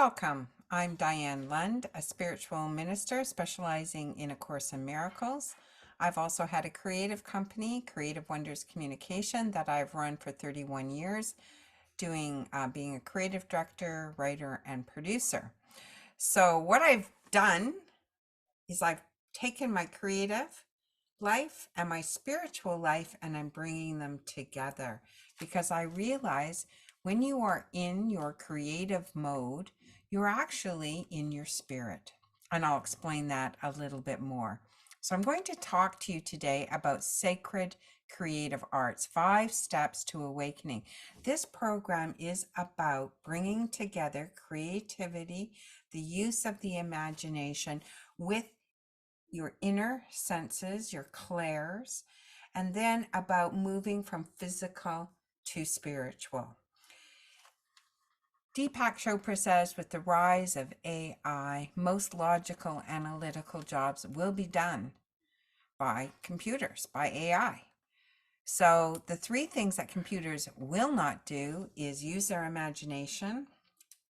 Welcome. I'm Diane Lund, a spiritual minister specializing in A Course in Miracles. I've also had a creative company, Creative Wonders Communication, that I've run for 31 years, being a creative director, writer, and producer. So what I've done is I've taken my creative life and my spiritual life and I'm bringing them together because I realize when you are in your creative mode, you're actually in your spirit. And I'll explain that a little bit more. So I'm going to talk to you today about sacred creative arts, 5 steps to awakening. This program is about bringing together creativity, the use of the imagination with your inner senses, your clairs, and then about moving from physical to spiritual. Deepak Chopra says with the rise of AI, most logical analytical jobs will be done by computers, by AI. So the 3 things that computers will not do is use their imagination,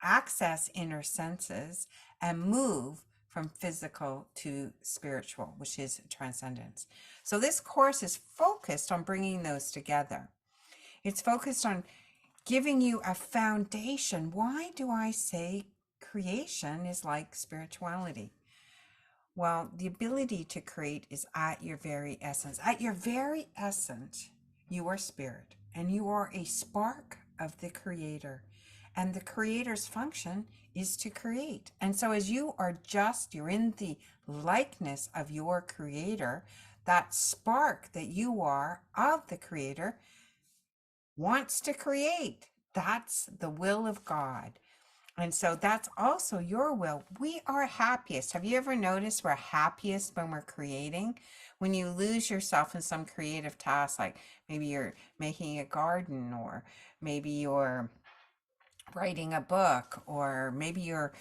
access inner senses, and move from physical to spiritual, which is transcendence. So this course is focused on bringing those together. It's focused on giving you a foundation. Why do I say creation is like spirituality? Well, the ability to create is at your very essence. At your very essence, you are spirit and you are a spark of the creator. And the creator's function is to create. And so as you're in the likeness of your creator, that spark that you are of the creator wants to create. That's the will of God. And so that's also your will. We are happiest. Have you ever noticed we're happiest when we're creating? When you lose yourself in some creative task, like maybe you're making a garden, or maybe you're writing a book, or maybe you're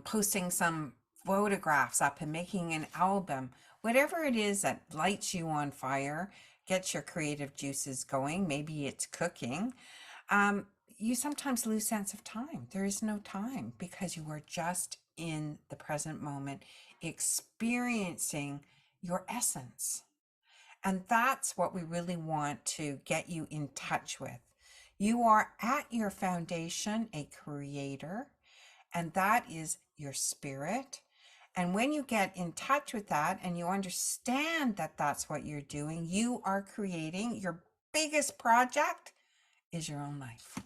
posting some photographs up and making an album. Whatever it is that lights you on fire, gets your creative juices going, maybe it's cooking. You sometimes lose sense of time. There is no time because you are just in the present moment, experiencing your essence. And that's what we really want to get you in touch with. You are at your foundation a creator, and that is your spirit. And when you get in touch with that and you understand that that's what you're doing, you are creating. Your biggest project is your own life.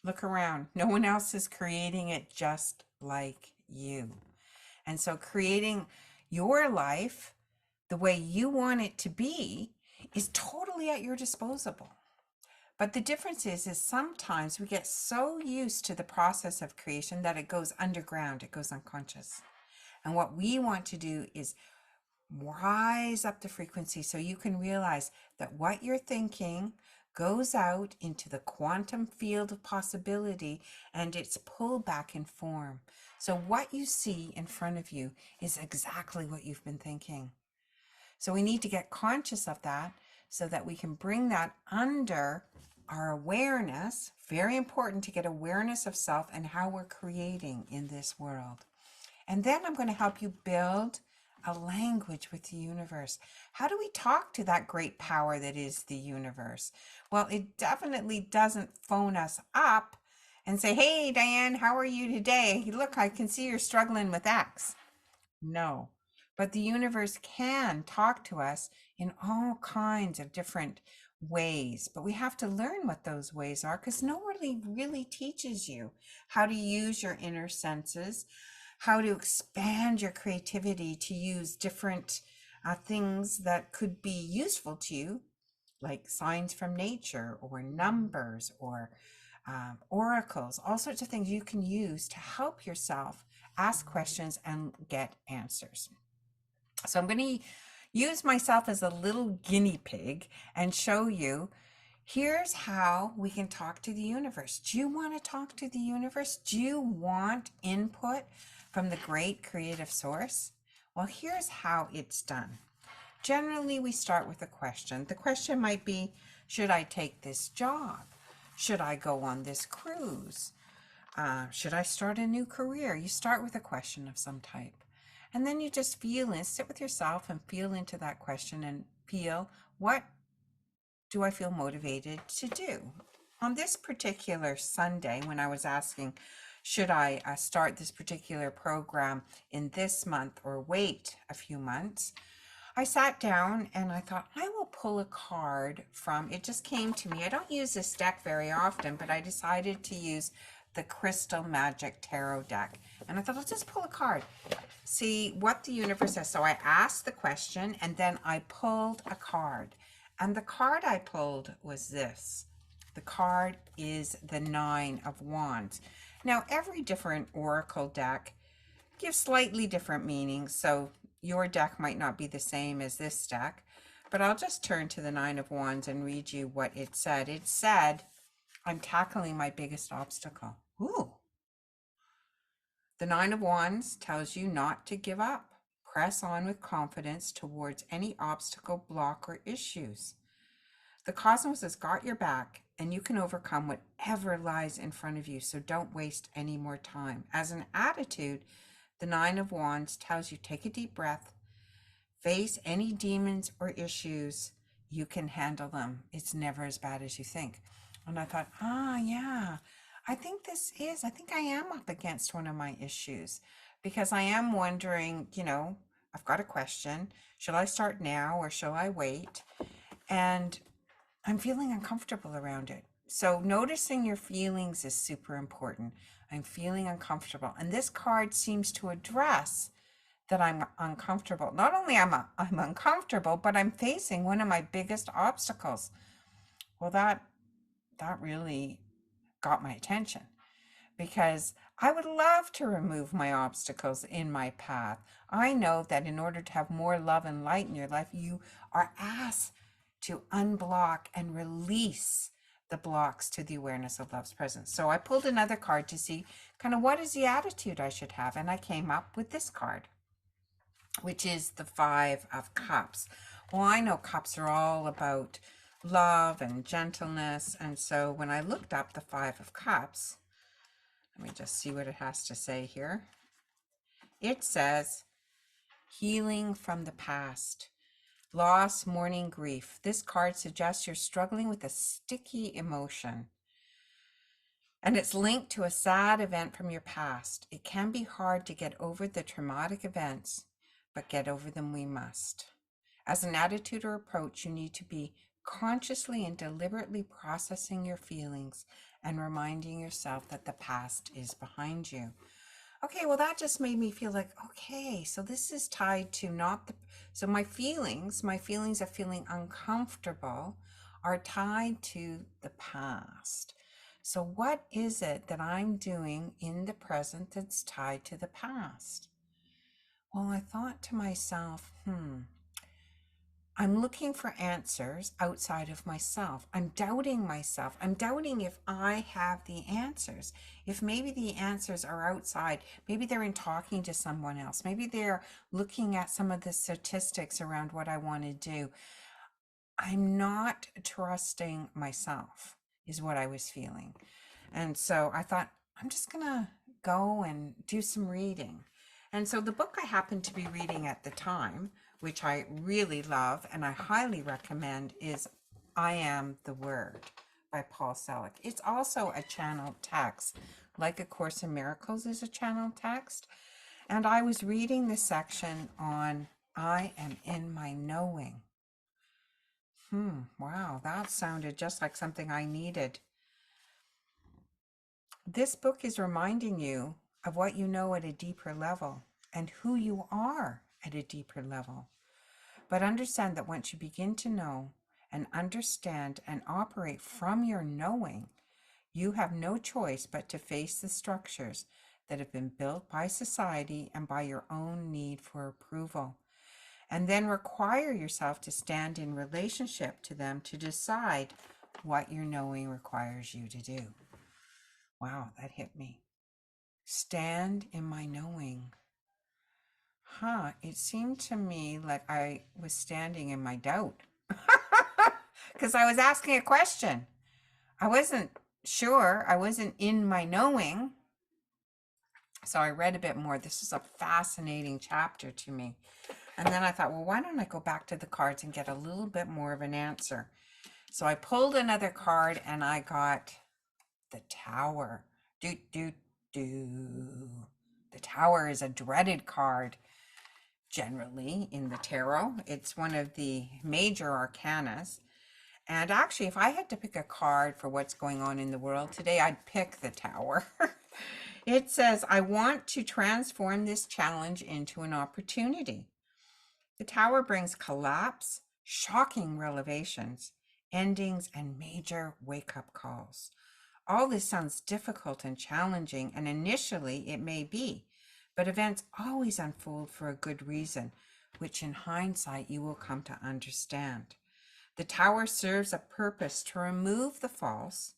Look around. No one else is creating it just like you. And so creating your life the way you want it to be is totally at your disposal. But the difference is sometimes we get so used to the process of creation that it goes underground, it goes unconscious. And what we want to do is rise up the frequency so you can realize that what you're thinking goes out into the quantum field of possibility and it's pulled back in form. So what you see in front of you is exactly what you've been thinking. So we need to get conscious of that so that we can bring that under our awareness. Very important to get awareness of self and how we're creating in this world. And then I'm going to help you build a language with the universe. How do we talk to that great power that is the universe? Well, it definitely doesn't phone us up and say, hey, Diane, how are you today? Look, I can see you're struggling with X. No, but the universe can talk to us in all kinds of different ways, but we have to learn what those ways are because nobody really teaches you how to use your inner senses, how to expand your creativity to use different things that could be useful to you, like signs from nature or numbers or oracles, all sorts of things you can use to help yourself ask questions and get answers. So I'm going to use myself as a little guinea pig and show you, here's how we can talk to the universe. Do you want to talk to the universe? Do you want input from the great creative source? Well, here's how it's done. Generally, we start with a question. The question might be, should I take this job? Should I go on this cruise? Should I start a new career? You start with a question of some type. And then you just feel and sit with yourself and feel into that question and feel, what do I feel motivated to do? On this particular Sunday, when I was asking, should I start this particular program in this month or wait a few months? I sat down and I thought, I will pull a card from, it just came to me. I don't use this deck very often, but I decided to use the Crystal Magic Tarot deck. And I thought, I'll just pull a card, see what the universe says. So I asked the question and then I pulled a card. And the card I pulled was this. The card is the Nine of Wands. Now, every different oracle deck gives slightly different meanings, so your deck might not be the same as this deck, but I'll just turn to the Nine of Wands and read you what it said. It said, I'm tackling my biggest obstacle. Ooh. The Nine of Wands tells you not to give up. Press on with confidence towards any obstacle, block, or issues. The cosmos has got your back, and you can overcome whatever lies in front of you, so don't waste any more time. As an attitude, the Nine of Wands tells you take a deep breath, face any demons or issues, you can handle them. It's never as bad as you think. And I thought, yeah, I think I am up against one of my issues, because I am wondering, I've got a question. Should I start now or shall I wait? And I'm feeling uncomfortable around it. So noticing your feelings is super important. I'm feeling uncomfortable. And this card seems to address that I'm uncomfortable. Not only I'm uncomfortable, but I'm facing one of my biggest obstacles. Well, that really got my attention, because I would love to remove my obstacles in my path. I know that in order to have more love and light in your life, you are asked to unblock and release the blocks to the awareness of love's presence. So I pulled another card to see kind of what is the attitude I should have. And I came up with this card, which is the Five of Cups. Well, I know cups are all about love and gentleness. And so when I looked up the Five of Cups, let me just see what it has to say here. It says, healing from the past. Loss, mourning, grief. This card suggests you're struggling with a sticky emotion, and it's linked to a sad event from your past. It can be hard to get over the traumatic events, but get over them we must. As an attitude or approach, you need to be consciously and deliberately processing your feelings and reminding yourself that the past is behind you. Okay, well, that just made me feel like, okay, so this is tied to so my feelings of feeling uncomfortable are tied to the past. So what is it that I'm doing in the present that's tied to the past? Well, I thought to myself, I'm looking for answers outside of myself. I'm doubting myself. I'm doubting if I have the answers. If maybe the answers are outside, maybe they're in talking to someone else. Maybe they're looking at some of the statistics around what I want to do. I'm not trusting myself, is what I was feeling. And so I thought, I'm just going to go and do some reading. And so the book I happened to be reading at the time, which I really love and I highly recommend, is I Am the Word by Paul Selig. It's also a channeled text, like A Course in Miracles is a channeled text. And I was reading the section on I am in my knowing. Wow, that sounded just like something I needed. This book is reminding you of what you know at a deeper level and who you are at a deeper level. But understand that once you begin to know and understand and operate from your knowing, you have no choice but to face the structures that have been built by society and by your own need for approval, and then require yourself to stand in relationship to them to decide what your knowing requires you to do. Wow, that hit me. Stand in my knowing. It seemed to me like I was standing in my doubt because I was asking a question. I wasn't sure. I wasn't in my knowing. So I read a bit more. This is a fascinating chapter to me. And then I thought, well, why don't I go back to the cards and get a little bit more of an answer? So I pulled another card and I got the Tower. Do, do, do. The Tower is a dreaded card generally in the tarot. It's one of the major arcanas. And actually, if I had to pick a card for what's going on in the world today, I'd pick the Tower. It says, I want to transform this challenge into an opportunity. The Tower brings collapse, shocking revelations, endings, and major wake-up calls. All this sounds difficult and challenging, and initially it may be, but events always unfold for a good reason, which in hindsight you will come to understand. The Tower serves a purpose to remove the false,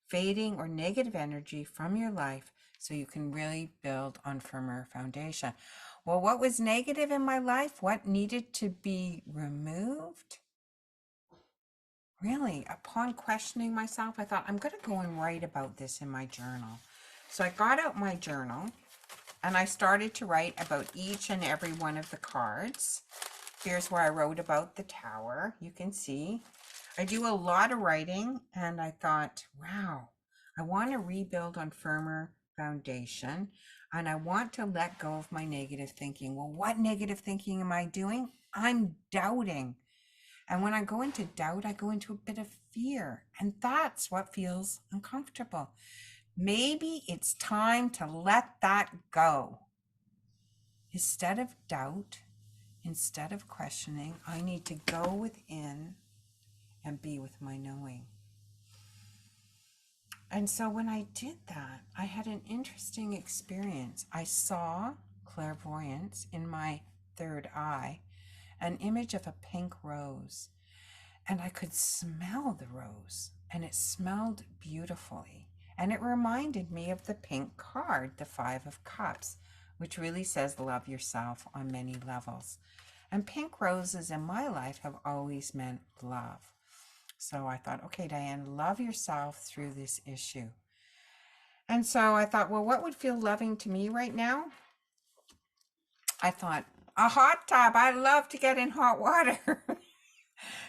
fading, or negative energy from your life so you can really build on firmer foundation. Well, what was negative in my life? What needed to be removed? Really, upon questioning myself, I thought, I'm going to go and write about this in my journal. So I got out my journal and I started to write about each and every one of the cards. Here's where I wrote about the Tower. You can see I do a lot of writing, and I thought, wow, I want to rebuild on firmer foundation, and I want to let go of my negative thinking. Well, what negative thinking am I doing? I'm doubting. And when I go into doubt, I go into a bit of fear, and that's what feels uncomfortable. Maybe it's time to let that go. Instead of doubt, instead of questioning, I need to go within and be with my knowing. And so when I did that, I had an interesting experience. I saw clairvoyance in my third eye, an image of a pink rose, and I could smell the rose, and it smelled beautifully. And it reminded me of the pink card, the Five of Cups, which really says love yourself on many levels. And pink roses in my life have always meant love. So I thought, okay, Diane, love yourself through this issue. And so I thought, well, what would feel loving to me right now? I thought, a hot tub. I love to get in hot water.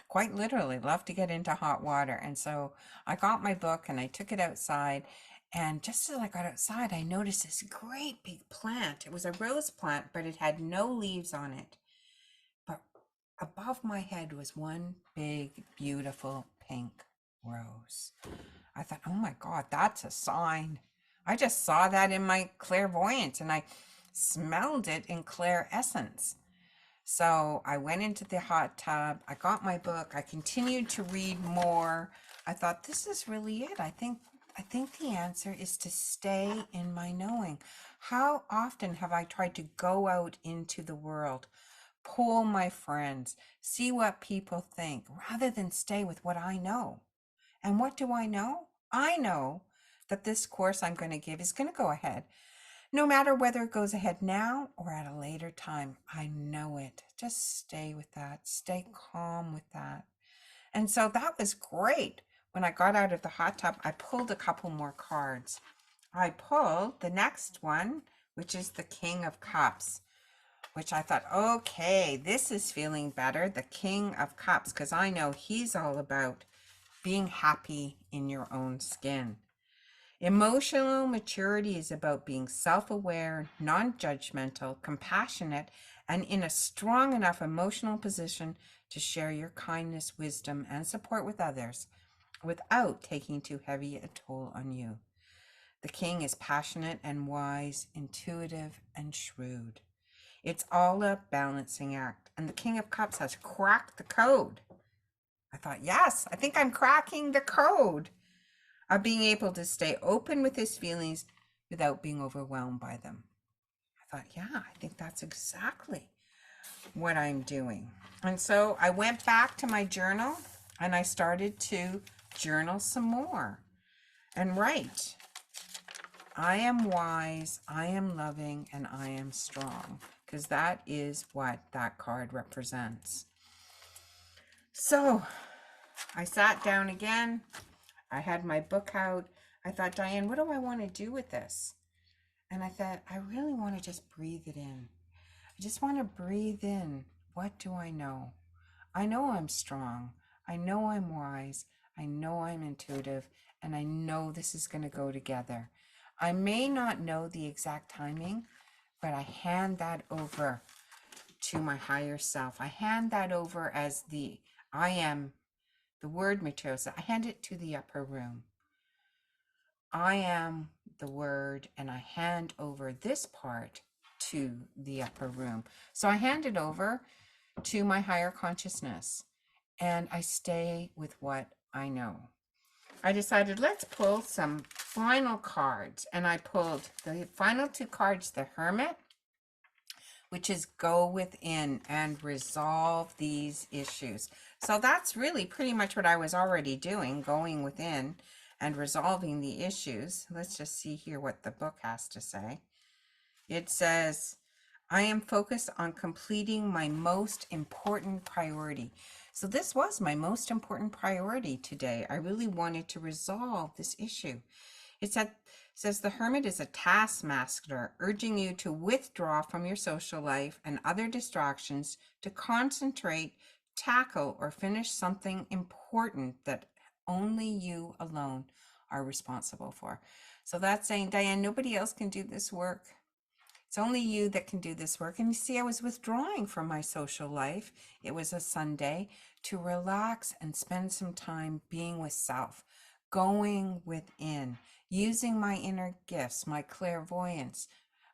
Quite literally, love to get into hot water. And so I got my book and I took it outside. And just as I got outside, I noticed this great big plant. It was a rose plant, but it had no leaves on it. But above my head was one big, beautiful pink rose. I thought, oh my God, that's a sign. I just saw that in my clairvoyance and I smelled it in clair essence. So I went into the hot tub. I got my book. I continued to read more. I thought, this is really it. I think the answer is to stay in my knowing. How often have I tried to go out into the world, poll my friends, see what people think, rather than stay with what I know? And what do I know? I know that this course I'm going to give is going to go ahead. No matter whether it goes ahead now or at a later time, I know it. Just stay with that. Stay calm with that. And so that was great. When I got out of the hot tub, I pulled a couple more cards. I pulled the next one, which is the King of Cups, which I thought, okay, this is feeling better. The King of Cups, because I know he's all about being happy in your own skin. Emotional maturity is about being self-aware, non-judgmental, compassionate, and in a strong enough emotional position to share your kindness, wisdom, and support with others without taking too heavy a toll on you. The king is passionate and wise, intuitive and shrewd. It's all a balancing act, and the King of Cups has cracked the code. I thought, yes, I think I'm cracking the code of being able to stay open with his feelings without being overwhelmed by them. I thought, yeah, I think that's exactly what I'm doing. And so I went back to my journal and I started to journal some more and write. I am wise, I am loving, and I am strong, because that is what that card represents. So I sat down again. I had my book out. I thought, Diane, what do I want to do with this? And I thought, I really want to just breathe it in. I just want to breathe in. What do I know? I know I'm strong. I know I'm wise. I know I'm intuitive. And I know this is going to go together. I may not know the exact timing, but I hand that over to my higher self. I hand that over as I am the word material. So I hand it to the upper room. I am the word, and I hand over this part to the upper room. So I hand it over to my higher consciousness, and I stay with what I know. I decided, let's pull some final cards, and I pulled the final two cards, the Hermit, which is go within and resolve these issues. So that's really pretty much what I was already doing, going within and resolving the issues. Let's just see here what the book has to say. It says, I am focused on completing my most important priority. So this was my most important priority today. I really wanted to resolve this issue. It says the hermit is a taskmaster, urging you to withdraw from your social life and other distractions to concentrate, tackle, or finish something important that only you alone are responsible for. So that's saying, Diane, nobody else can do this work. It's only you that can do this work. And you see, I was withdrawing from my social life. It was a Sunday to relax and spend some time being with self, going within, using my inner gifts, my clairvoyance,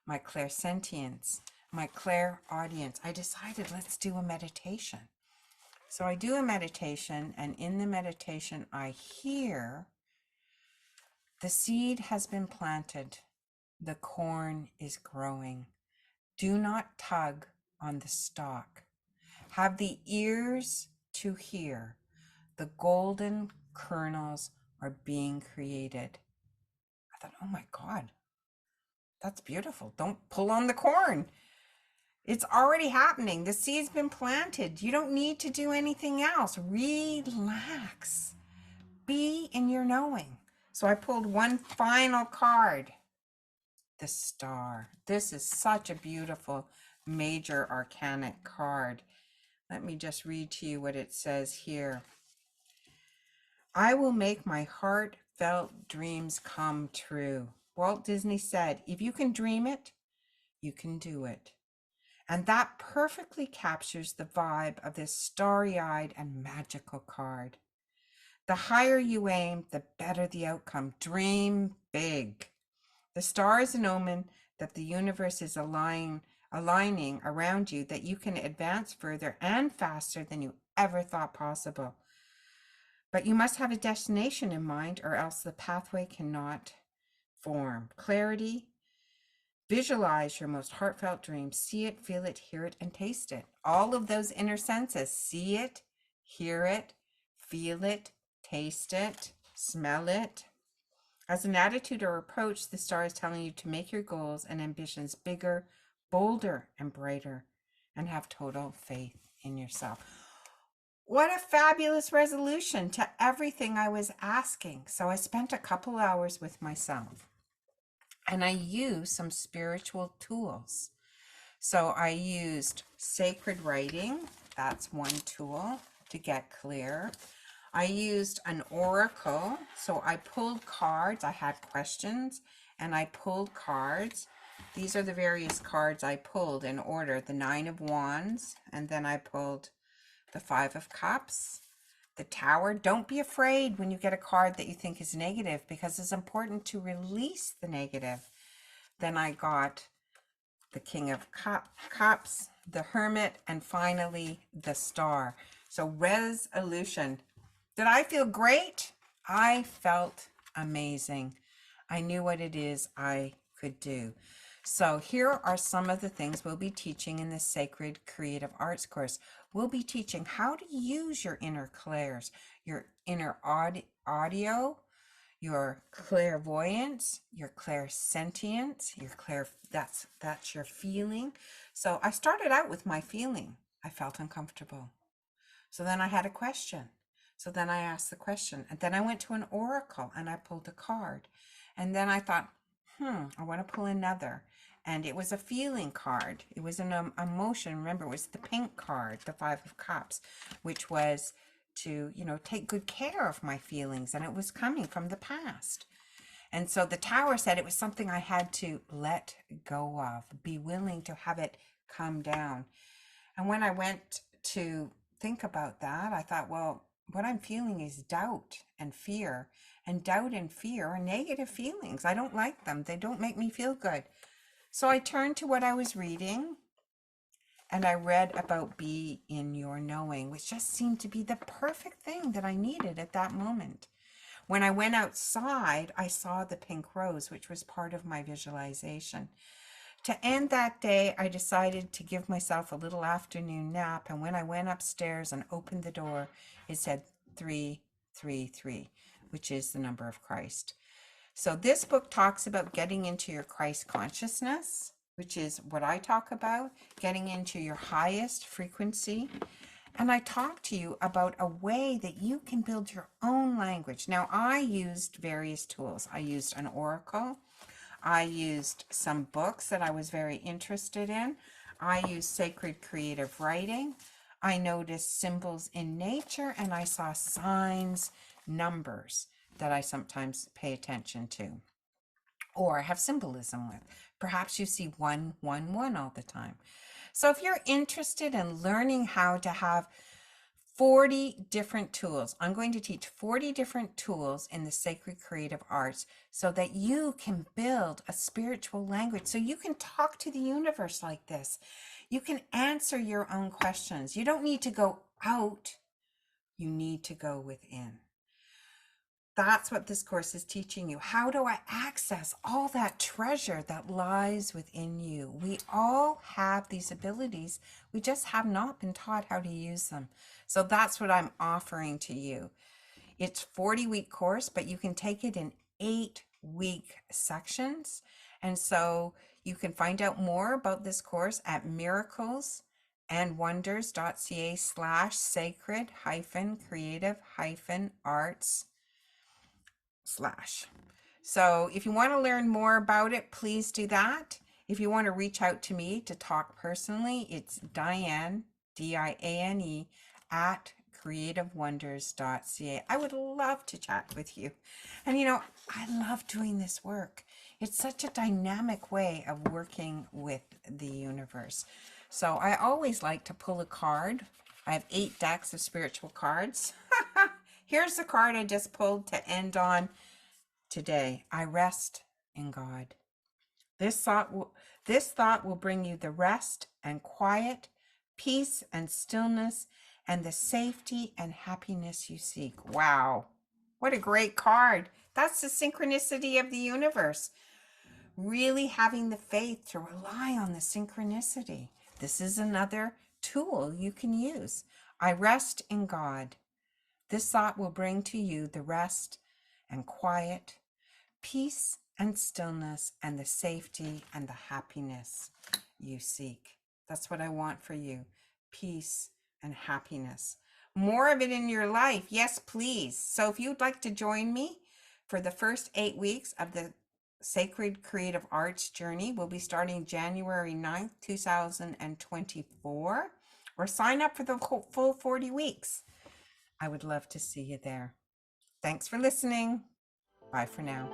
my clairsentience, my clairaudience. I decided, let's do a meditation. So I do a meditation, and in the meditation, I hear the seed has been planted. The corn is growing. Do not tug on the stalk. Have the ears to hear. The golden kernels are being created. I thought, oh my God, that's beautiful. Don't pull on the corn. It's already happening. The seed's been planted. You don't need to do anything else. Relax. Be in your knowing. So I pulled one final card. The Star. This is such a beautiful major arcanic card. Let me just read to you what it says here. I will make my heartfelt dreams come true. Walt Disney said, if you can dream it, you can do it. And that perfectly captures the vibe of this starry-eyed and magical card. The higher you aim, the better the outcome. Dream big. The star is an omen that the universe is aligning around you, that you can advance further and faster than you ever thought possible. But you must have a destination in mind, or else the pathway cannot form. Clarity, visualize your most heartfelt dream. See it, feel it, hear it, and taste it. All of those inner senses. See it, hear it, feel it, taste it, smell it. As an attitude or approach, the star is telling you to make your goals and ambitions bigger, bolder, and brighter, and have total faith in yourself. What a fabulous resolution to everything I was asking. So I spent a couple hours with myself, and I used some spiritual tools. So I used sacred writing. That's one tool to get clear. I used an oracle. So I pulled cards. I had questions and I pulled cards. These are the various cards I pulled in order. The 9 of Wands, and then I pulled the 5 of Cups, the Tower. Don't be afraid when you get a card that you think is negative, because it's important to release the negative. Then I got the King of Cups, the Hermit, and finally the Star. So resolution. Did I feel great? I felt amazing. I knew what it is I could do. So here are some of the things we'll be teaching in this Sacred Creative Arts course. We'll be teaching how to use your inner clairs, your inner audio, your clairvoyance, your clairsentience, that's your feeling. So I started out with my feeling. I felt uncomfortable. So then I had a question. So then I asked the question, and then I went to an oracle and I pulled a card. And then I thought, I want to pull another. And it was a feeling card. It was an emotion. Remember, it was the pink card, the Five of Cups, which was to, take good care of my feelings. And it was coming from the past. And so the Tower said it was something I had to let go of, be willing to have it come down. And when I went to think about that, I thought, well, what I'm feeling is doubt and fear. And doubt and fear are negative feelings. I don't like them. They don't make me feel good. So I turned to what I was reading and I read about be in your knowing, which just seemed to be the perfect thing that I needed at that moment. When I went outside, I saw the pink rose, which was part of my visualization. To end that day, I decided to give myself a little afternoon nap. And when I went upstairs and opened the door, it said 333, which is the number of Christ. So this book talks about getting into your Christ consciousness, which is what I talk about, getting into your highest frequency. And I talk to you about a way that you can build your own language. Now, I used various tools. I used an oracle. I used some books that I was very interested in. I used sacred creative writing. I noticed symbols in nature, and I saw signs, numbers that I sometimes pay attention to or have symbolism with. Perhaps you see 111 all the time. So if you're interested in learning how to have 40 different tools, I'm going to teach 40 different tools in the sacred creative arts so that you can build a spiritual language, so you can talk to the universe like this. You can answer your own questions. You don't need to go out, you need to go within. That's what this course is teaching you. How do I access all that treasure that lies within you? We all have these abilities. We just have not been taught how to use them. So that's what I'm offering to you. It's 40-week course, but you can take it in 8-week sections. And so you can find out more about this course at miraclesandwonders.ca/sacred-creative-arts/ So if you want to learn more about it, please do that. If you want to reach out to me to talk personally, it's Diane, Diane, at creativewonders.ca. I would love to chat with you. And I love doing this work. It's such a dynamic way of working with the universe. So I always like to pull a card. I have 8 decks of spiritual cards. Here's the card I just pulled to end on today. I rest in God. This thought will bring you the rest and quiet, peace and stillness, and the safety and happiness you seek. Wow. What a great card. That's the synchronicity of the universe. Really having the faith to rely on the synchronicity. This is another tool you can use. I rest in God. This thought will bring to you the rest and quiet, peace and stillness, and the safety and the happiness you seek. That's what I want for you. Peace and happiness. More of it in your life. Yes, please. So if you'd like to join me for the first 8 weeks of the Sacred Creative Arts Journey, we'll be starting January 9th, 2024, or sign up for the full 40 weeks. I would love to see you there. Thanks for listening. Bye for now.